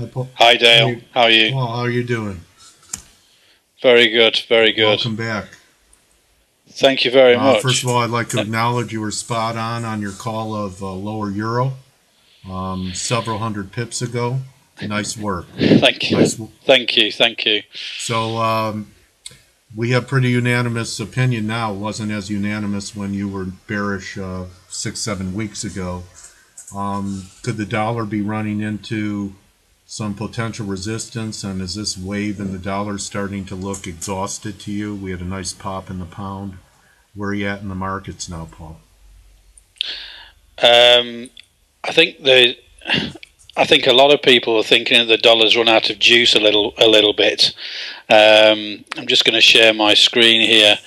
Hi, Paul. Hi Dale, how are you? Paul, how are you doing? Very good, very good. Welcome back. Thank you very much. First of all, I'd like to acknowledge you were spot on your call of lower euro several hundred pips ago. Nice work. Thank you. Thank you. So we have pretty unanimous opinion now. It wasn't as unanimous when you were bearish 6-7 weeks ago. Could the dollar be running into some potential resistance, and is this wave in the dollar starting to look exhausted to you? We had a nice pop in the pound. Where are you at in the markets now, Paul? I think a lot of people are thinking that the dollar's run out of juice a little bit. I'm just going to share my screen here.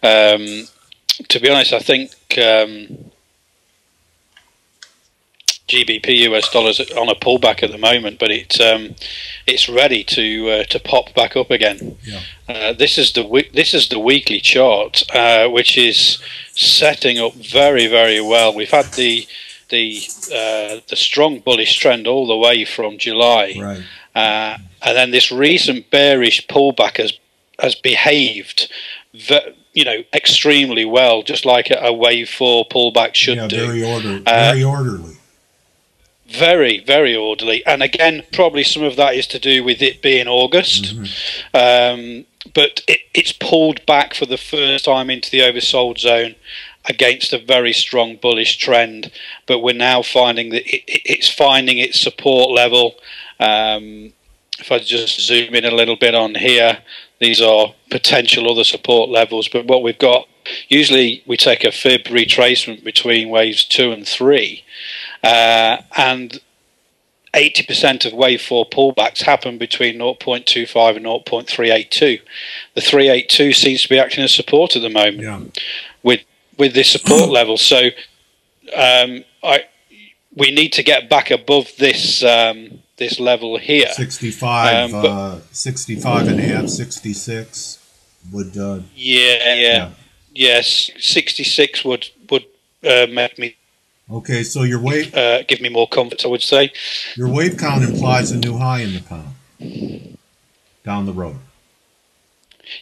To be honest, I think GBP US dollars on a pullback at the moment, but it's ready to pop back up again. Yeah. This is the weekly chart, which is setting up very well. We've had the strong bullish trend all the way from July, right. And then this recent bearish pullback has behaved, extremely well, just like a wave 4 pullback should do. Very orderly. Very orderly, and again, probably some of that is to do with it being August. But it's pulled back for the first time into the oversold zone against a very strong bullish trend. But we're now finding that it's finding its support level. If I just zoom in a little bit on here, these are potential other support levels. But what we've got, usually we take a fib retracement between waves 2 and 3. And 80% of wave 4 pullbacks happen between 0.25 and 0.382. The 382 seems to be acting as support at the moment, with this support level. So we need to get back above this this level here. 65, 65 and a half, 66 would. Yes, 66 would make me. Okay, so your wave give me more comfort, I would say. Your wave count implies a new high in the pound down the road.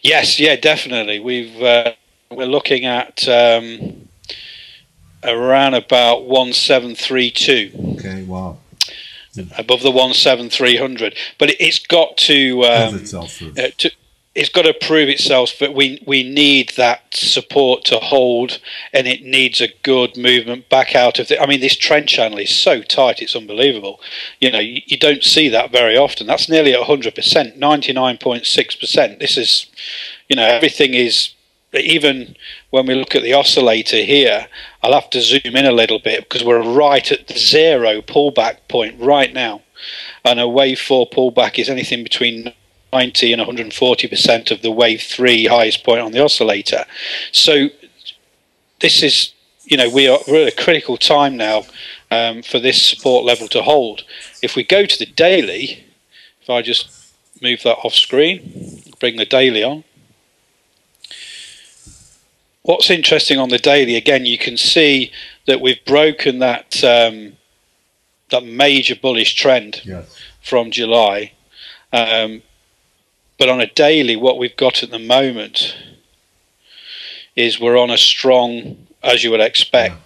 Yes, yeah, definitely. We're looking at around about 1732. Okay, wow. Above the 17300, but it's got to it's got to prove itself. But we need that support to hold, and it needs a good movement back out of it. I mean, this trend channel is so tight; it's unbelievable. You don't see that very often. That's nearly 100%, 99.6%. This is, everything is. Even when we look at the oscillator here, I'll have to zoom in a little bit because we're right at the 0 pullback point right now, and a wave 4 pullback is anything between 90 and 140% of the wave 3 highest point on the oscillator. So this is, we're at a critical time now for this support level to hold. If we go to the daily, if I just move that off screen, bring the daily on. What's interesting on the daily, again, you can see that we've broken that that major bullish trend from July. But on a daily, what we've got at the moment is we're on a strong, as you would expect,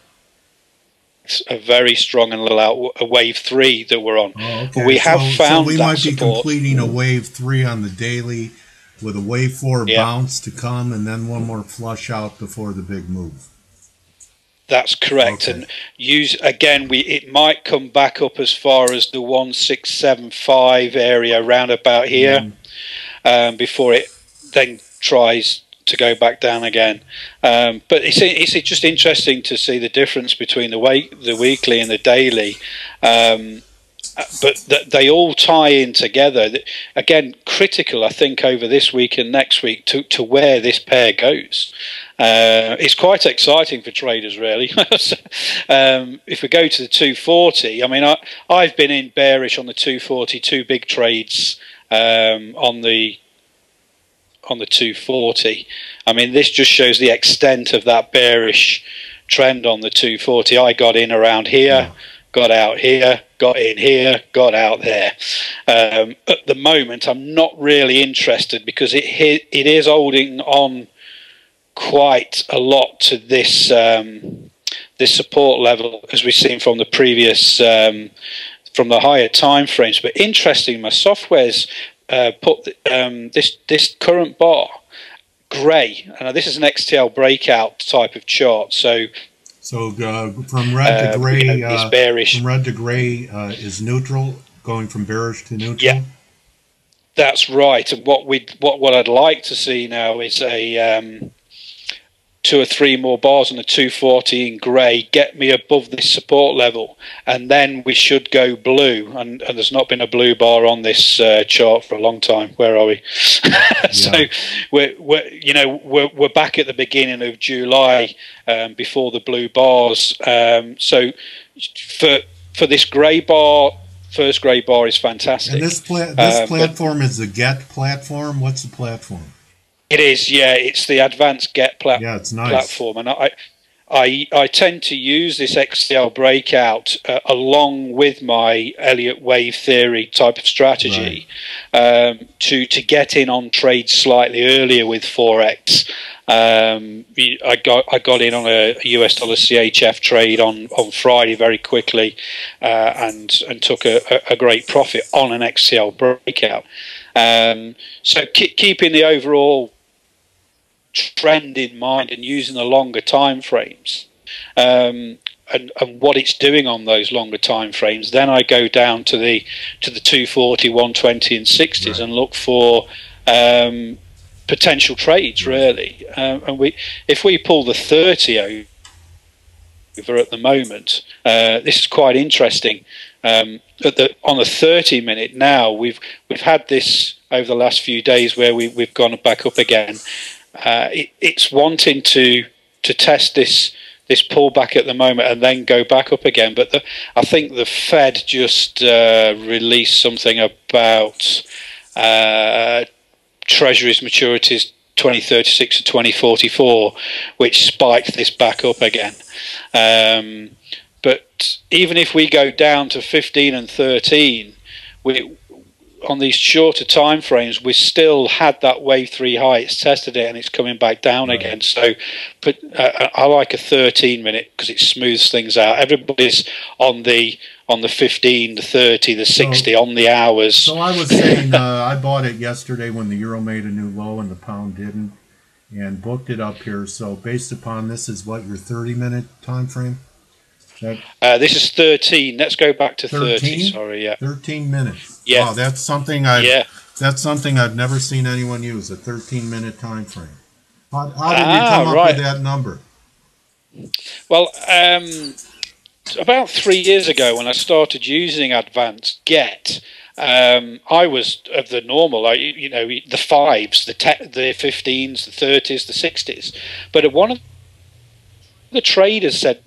a very strong and a wave 3 that we're on. Oh, okay. We have found so we that might be support. Completing a wave 3 on the daily, with a wave 4 bounce to come, and then one more flush out before the big move. That's correct. Okay. And it might come back up as far as the 1675 area around about here, before it then tries to go back down again. But it's just interesting to see the difference between the weekly and the daily. But they all tie in together. Again, critical, I think, over this week and next week to where this pair goes. It's quite exciting for traders, really. If we go to the 240, I mean, I've been in bearish on the 240, 2 big trades on the 240. I mean, this just shows the extent of that bearish trend on the 240. I got in around here. got out here, got in here, got out there. At the moment, I'm not really interested because it is holding on quite a lot to this this support level, as we've seen from the previous from the higher time frames. But interesting, my software's put this current bar grey, and this is an XTL breakout type of chart. So from red to grey, is bearish. From red to grey is neutral, going from bearish to neutral. Yeah, that's right. And what I'd like to see now is a 2 or 3 more bars on the 240 in grey, get me above this support level, and then we should go blue. And there's not been a blue bar on this chart for a long time. Where are we? So we're back at the beginning of July, before the blue bars. So for this grey bar, first grey bar is fantastic. And this platform is the GET platform. What's the platform? It is, yeah. It's the advanced GET it's nice. platform, and I tend to use this XTL breakout along with my Elliott wave theory type of strategy, to get in on trades slightly earlier with Forex. I got in on a US dollar CHF trade on Friday very quickly, and took a great profit on an XTL breakout. So keeping the overall trend in mind and using the longer time frames, and what it's doing on those longer time frames, then I go down to the 240, 120 and 60s and look for potential trades, really. And if we pull the 30 over at the moment, this is quite interesting. On the 30-minute now, we've had this over the last few days where we've gone back up again. It's wanting to test this pullback at the moment and then go back up again. But I think the Fed just released something about Treasuries maturities 2036 to 2044, which spiked this back up again. But even if we go down to 15 and 13, on these shorter time frames, we still had that wave 3 high. It's tested it and it's coming back down again. So, but I like a 13-minute because it smooths things out. Everybody's on the 15, the 30, the 60 on the hours. So I was saying, I bought it yesterday when the euro made a new low and the pound didn't, and booked it up here. So based upon this, is what, your 30-minute time frame? This is 13. Let's go back to 30. Sorry, yeah. 13 minutes. Yeah. Wow, that's something I've never seen anyone use, a 13-minute time frame. How did you come up with that number? Well, about 3 years ago when I started using advanced GET, I was of the normal, the 5s, the 15s, the 30s, the 60s. But one of the traders said,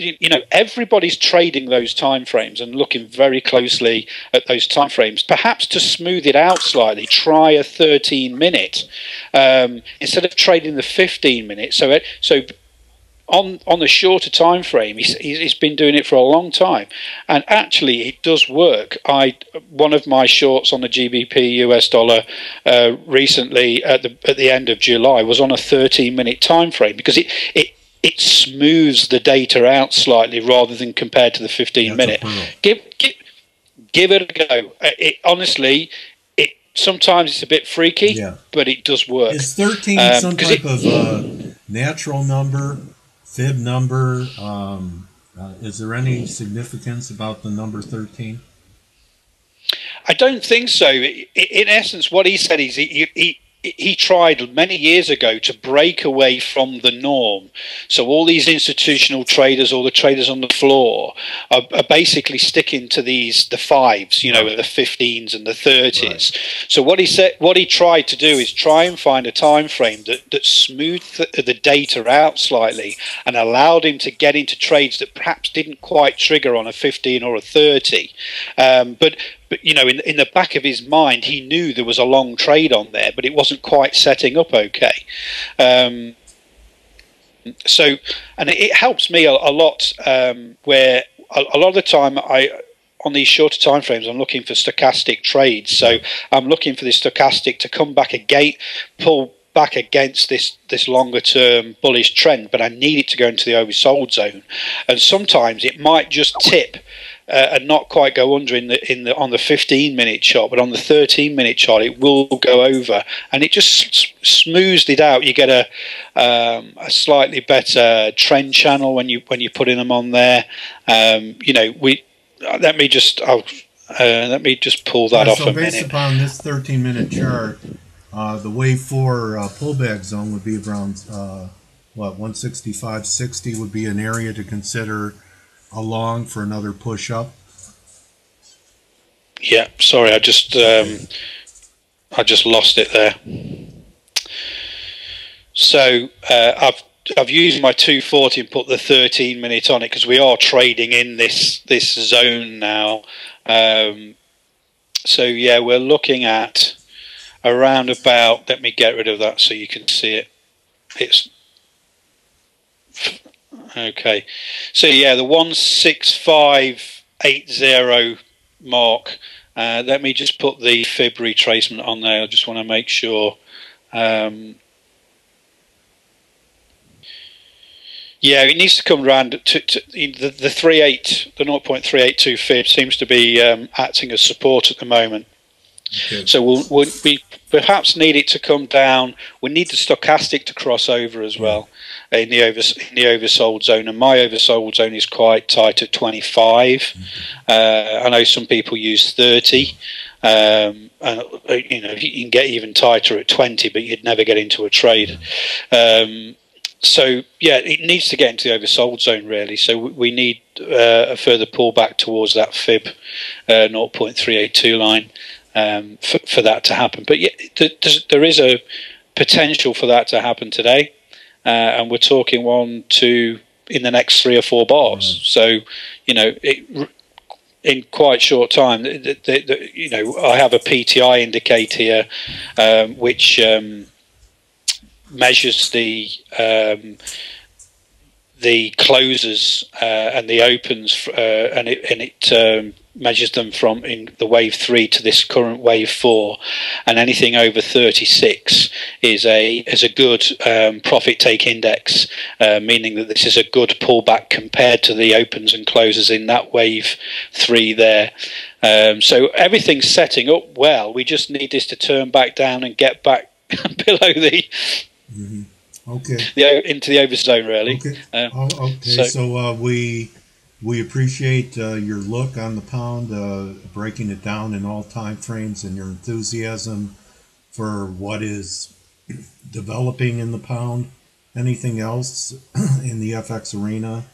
everybody's trading those time frames and looking very closely at those time frames. Perhaps to smooth it out slightly, try a 13-minute instead of trading the 15-minute. So on the shorter time frame, he's been doing it for a long time, and actually it does work. One of my shorts on the GBP US dollar recently at the end of July was on a 13-minute time frame because it smooths the data out slightly rather than compared to the 15-minute. Give it a go. Honestly, sometimes it's a bit freaky, but it does work. Is 13 some type of natural number, fib number? Is there any significance about the number 13? I don't think so. In essence, what he said is he tried many years ago to break away from the norm. So all these institutional traders, all the traders on the floor, are basically sticking to the 5s, the 15s and the 30s. Right. So what he tried to do is try and find a time frame that smoothed the data out slightly and allowed him to get into trades that perhaps didn't quite trigger on a 15 or a 30. But in the back of his mind, he knew there was a long trade on there, but it wasn't quite setting up okay. So, and it helps me a lot where a lot of the time on these shorter time frames, I'm looking for stochastic trades. So I'm looking for this stochastic to come back again, pull back against this longer term bullish trend, but I need it to go into the oversold zone. And sometimes it might just tip and not quite go under on the 15-minute chart, but on the 13-minute chart it will go over, and it just smooths it out. You get a slightly better trend channel when you putting them on there. Let me just pull that off a minute. So based upon this 13-minute chart, the wave 4 pullback zone would be around 165.60 would be an area to consider along for another push up. Yeah, sorry, I just lost it there. So I've used my 240 and put the 13-minute on it because we are trading in this zone now. So yeah, we're looking at around about. Let me get rid of that so you can see it. It's okay. So yeah, the 16580 mark. Let me just put the fib retracement on there. I just want to make sure. Yeah, it needs to come around to the 0.382 fib seems to be acting as support at the moment. Okay. So we perhaps need it to come down. We need the stochastic to cross over as well in the oversold zone, and my oversold zone is quite tight at 25. I know some people use 30. And you can get even tighter at 20, but you'd never get into a trade. So yeah, it needs to get into the oversold zone really. So we need a further pullback towards that fib 0.382 line for that to happen. But yeah, there is a potential for that to happen today, and we're talking 1, 2 in the next 3 or 4 bars. So in quite short time, I have a PTI indicator here, which measures the closes and the opens, and it measures them from in the wave 3 to this current wave 4, and anything over 36 is a good profit take index, meaning that this is a good pullback compared to the opens and closes in that wave 3 there. So everything's setting up well. We just need this to turn back down and get back below the into the overzone really. Okay. So we appreciate your look on the pound, breaking it down in all time frames, and your enthusiasm for what is developing in the pound. Anything else in the FX arena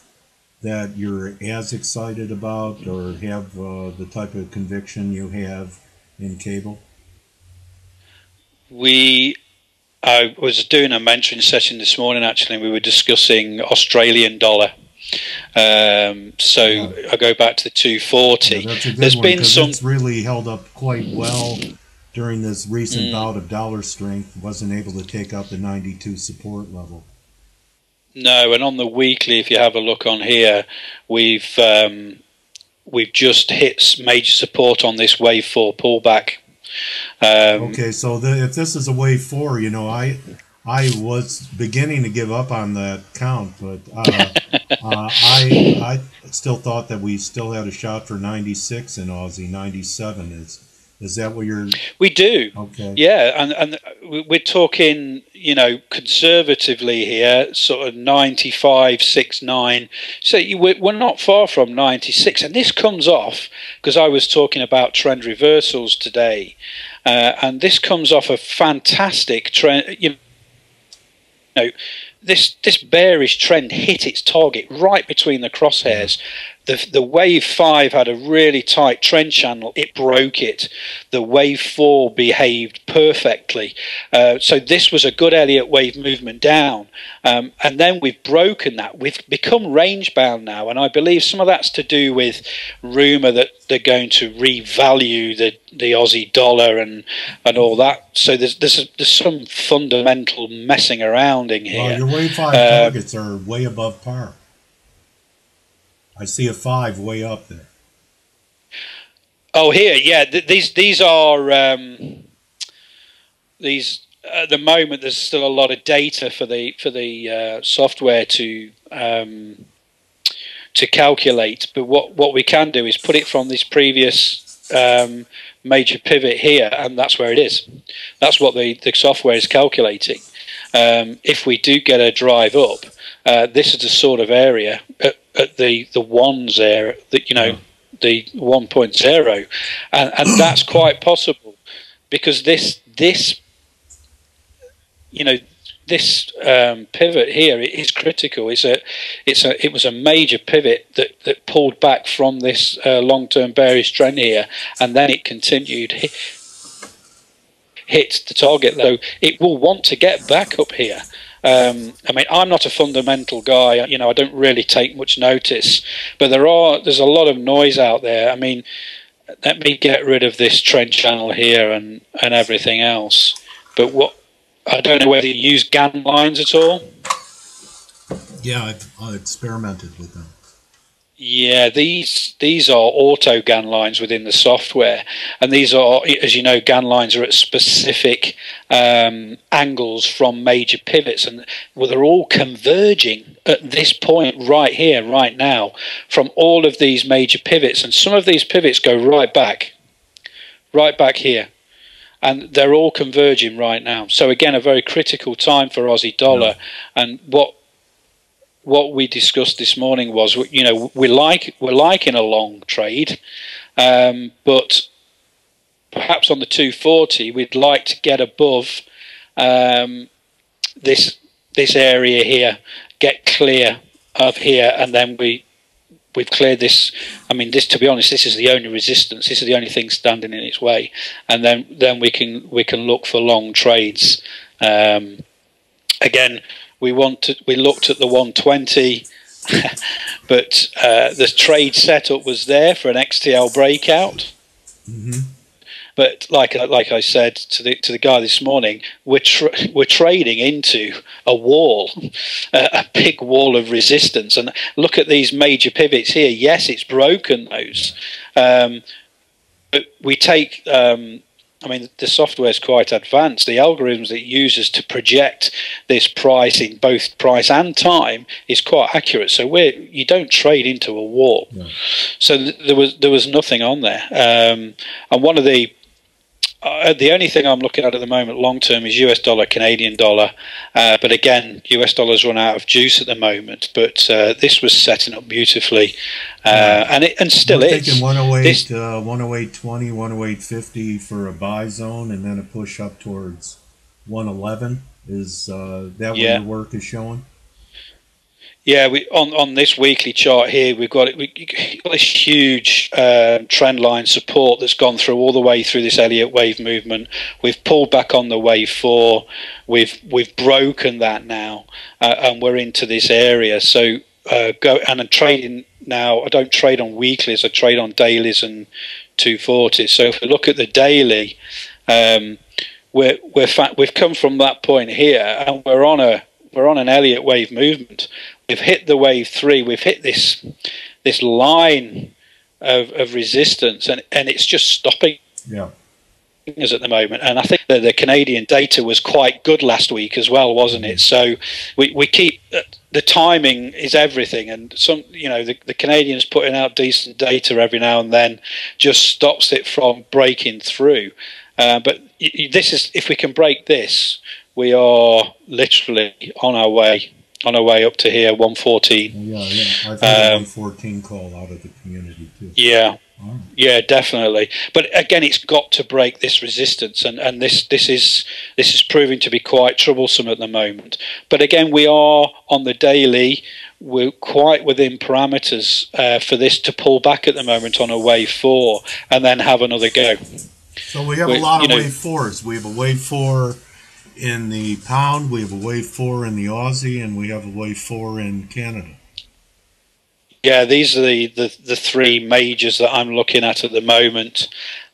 that you're as excited about, or have the type of conviction you have in cable? I was doing a mentoring session this morning actually, and we were discussing Australian dollar. So I go back to the 240. Yeah, that's a good one, because it's really held up quite well during this recent bout of dollar strength. Wasn't able to take out the 92 support level. No, and on the weekly, if you have a look on here, we've just hit major support on this wave 4 pullback. Okay, so if this is a wave 4, I was beginning to give up on that count, but I still thought that we still had a shot for 96 in Aussie. 97 is that what you're? We do. Okay. Yeah, and we're talking, conservatively here, sort of 95.69. So we're not far from 96, and this comes off because I was talking about trend reversals today, and this comes off a fantastic trend. This bearish trend hit its target right between the crosshairs. The wave 5 had a really tight trend channel. It broke it. The wave 4 behaved perfectly. So this was a good Elliott wave movement down. And then we've broken that. We've become range bound now. And I believe some of that's to do with rumour that they're going to revalue the Aussie dollar and all that. So there's some fundamental messing around in here. Well, your wave 5 targets are way above par. I see a 5 way up there. Oh, here, yeah. These are these. At the moment, there's still a lot of data for the software to calculate. But what we can do is put it from this previous major pivot here, and that's where it is. That's what the software is calculating. If we do get a drive up, this is the sort of area at the ones there that, you know, the 1.0, and that's quite possible, because this you know, this pivot here is critical. It was a major pivot that pulled back from this long-term bearish trend here, and then it continued hit the target. Though it will want to get back up here. I mean, I'm not a fundamental guy. You know, I don't really take much notice, but there's a lot of noise out there. I mean, let me get rid of this trend channel here and everything else. But I don't know whether you use GAN lines at all. Yeah, I've experimented with them. Yeah, these are auto GAN lines within the software, and these are, as you know, GAN lines are at specific angles from major pivots, and they're all converging at this point right here, right now, from all of these major pivots, and some of these pivots go right back here. And they're all converging right now. So again, a very critical time for Aussie dollar. Yeah. And what we discussed this morning was, you know, we're liking a long trade, but perhaps on the 240, we'd like to get above this area here, get clear of here, and then we've cleared this. I mean, this, to be honest, this is the only resistance. This is the only thing standing in its way, and then we can look for long trades. Again, we looked at the 120, but the trade setup was there for an XTL breakout. Mm-hmm. But like I said to the guy this morning, we're trading into a wall, a big wall of resistance. And look at these major pivots here. Yes, it's broken those, but we take. I mean, the software is quite advanced. The algorithms it uses to project this price in both price and time is quite accurate. So you don't trade into a wall. No. So there was nothing on there. And one of the only thing I'm looking at the moment long term is US dollar, Canadian dollar. But again, US dollar's run out of juice at the moment. But this was setting up beautifully, and still is. Taking 108, 108.20, 108.50 for a buy zone, and then a push up towards 111. Is that what your work is showing? Yeah, on this weekly chart here, we've got this huge trend line support that's gone through all the way through this Elliott wave movement. We've pulled back on the wave 4. We've broken that now, and we're into this area. So I'm trading now. I don't trade on weeklies. I trade on dailies and 240s. So if we look at the daily, we've come from that point here, and we're on an Elliott wave movement. We've hit the wave 3. We've hit this line of resistance, and it's just stopping us at the moment. And I think that the Canadian data was quite good last week as well, wasn't it? So we keep the timing is everything, and the Canadians putting out decent data every now and then just stops it from breaking through. But this is, if we can break this, we are literally on our way up to here, 114. Yeah. I've had a 114 call out of the community too. Yeah. Oh. Yeah, definitely. But again, it's got to break this resistance, and this is proving to be quite troublesome at the moment. But again, we are on the daily. We're quite within parameters for this to pull back at the moment on a wave 4 and then have another go. So we have a lot of wave 4s. We have a wave 4 in the pound, we have a wave 4 in the Aussie, and we have a wave 4 in Canada. Yeah, these are the three majors that I'm looking at the moment.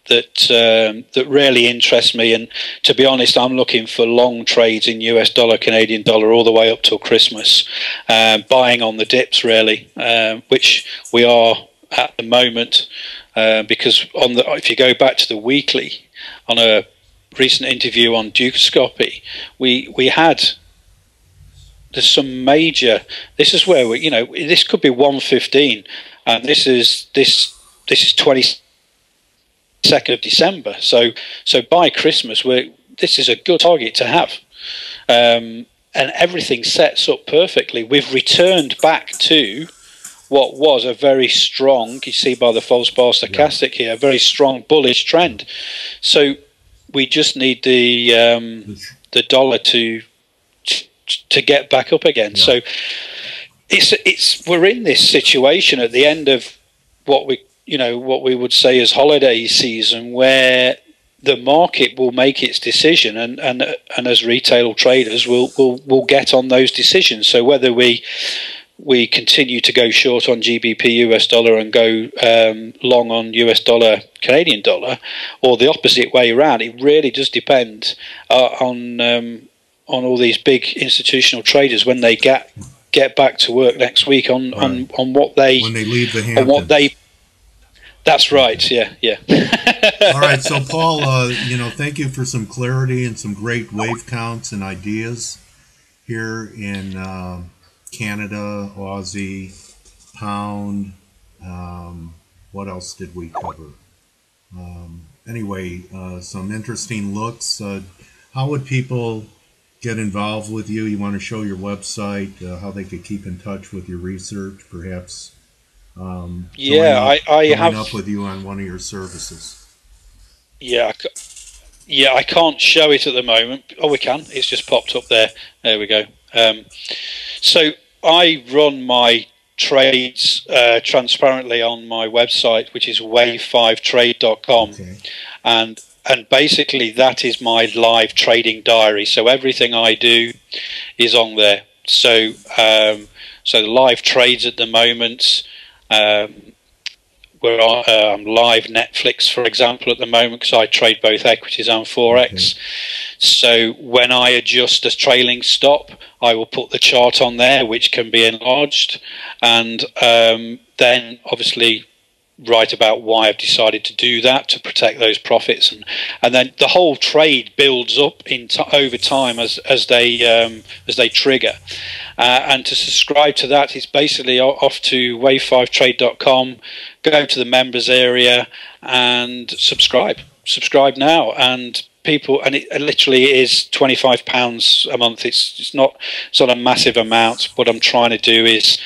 that really interest me. And to be honest, I'm looking for long trades in US dollar, Canadian dollar, all the way up till Christmas, buying on the dips really, which we are at the moment, because if you go back to the weekly, on a recent interview on Dukescopy, we had. There's some major. This is where this could be 115, and this is 22nd of December. So by Christmas, this is a good target to have, and everything sets up perfectly. We've returned back to what was a very strong. You see by the false bar stochastic here, a very strong bullish trend. So we just need the dollar to get back up again. So we're in this situation at the end of what we would say is holiday season, where the market will make its decision, and as retail traders we'll get on those decisions. So whether we continue to go short on GBP US dollar and go long on US dollar Canadian dollar, or the opposite way around, it really does depend on all these big institutional traders when they get back to work next week on what they, when they leave the Hamptons. On what they. That's right. Yeah. All right. So Paul, thank you for some clarity and some great wave counts and ideas here in Canada, Aussie, pound. What else did we cover? Anyway, some interesting looks. How would people get involved with you? You want to show your website, how they could keep in touch with your research, perhaps I have up with you on one of your services. I can't show it at the moment. Oh, we can. It's just popped up there. There we go. So I run my trades transparently on my website, which is wave5trade.com. Okay. And basically that is my live trading diary. So everything I do is on there. So the live trades at the moment, we're on live Netflix, for example, at the moment, because I trade both equities and Forex. Okay. So when I adjust a trailing stop, I will put the chart on there, which can be enlarged, and then obviously write about why I've decided to do that, to protect those profits, and then the whole trade builds up over time as they trigger. And to subscribe to that is basically off to wave5trade.com, go to the members area and subscribe now. And it literally is £25 a month. It's not a massive amount. What I'm trying to do is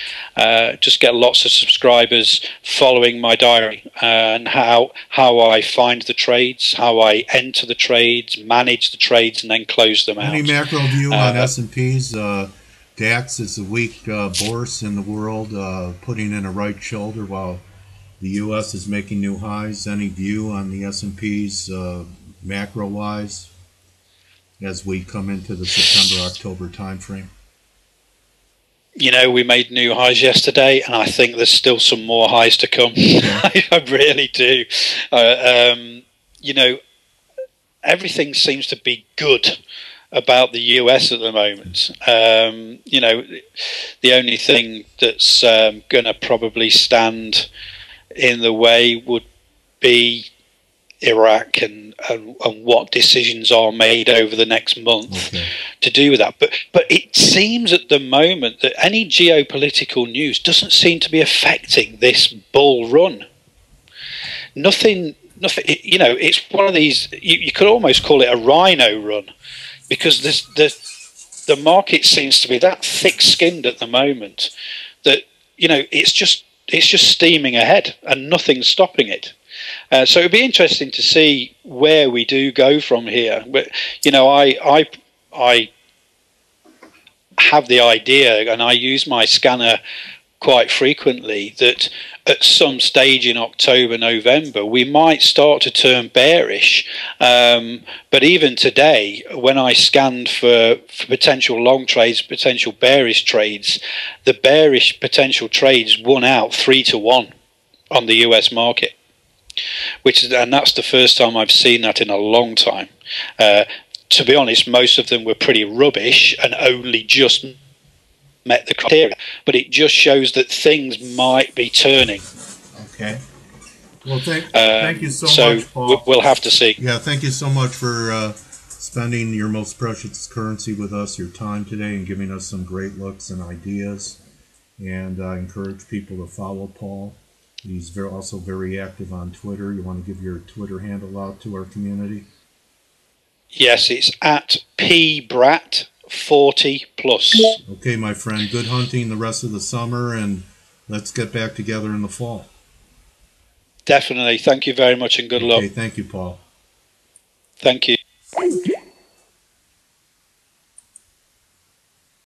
just get lots of subscribers following my diary, and how I find the trades, how I enter the trades, manage the trades, and then close them out. Any macro view on S&Ps? DAX is a weak bourse in the world, putting in a right shoulder while the U.S. is making new highs. Any view on the S&Ps macro-wise as we come into the September-October timeframe? We made new highs yesterday, and I think there's still some more highs to come. Yeah. I really do. Everything seems to be good about the US at the moment. The only thing that's going to probably stand in the way would be Iraq and what decisions are made over the next month to do with that. But it seems at the moment that any geopolitical news doesn't seem to be affecting this bull run. Nothing. It's one of these. You could almost call it a rhino run, because the market seems to be that thick-skinned at the moment that it's just steaming ahead and nothing's stopping it. So it'd be interesting to see where we do go from here. But I have the idea, and I use my scanner quite frequently, that at some stage in October, November, we might start to turn bearish. But even today, when I scanned for potential long trades, potential bearish trades, the bearish potential trades won out 3-1 on the US market. and that's the first time I've seen that in a long time. To be honest, most of them were pretty rubbish and only just met the criteria, but it just shows that things might be turning. Okay. Well, thank you so much, Paul. We'll have to see. Yeah, thank you so much for spending your most precious currency with us, your time today, and giving us some great looks and ideas. And I encourage people to follow Paul. He's also very active on Twitter. You want to give your Twitter handle out to our community? Yes, it's at pbrat40+. Okay, my friend. Good hunting the rest of the summer, and let's get back together in the fall. Definitely. Thank you very much, and good luck. Okay, thank you, Paul. Thank you.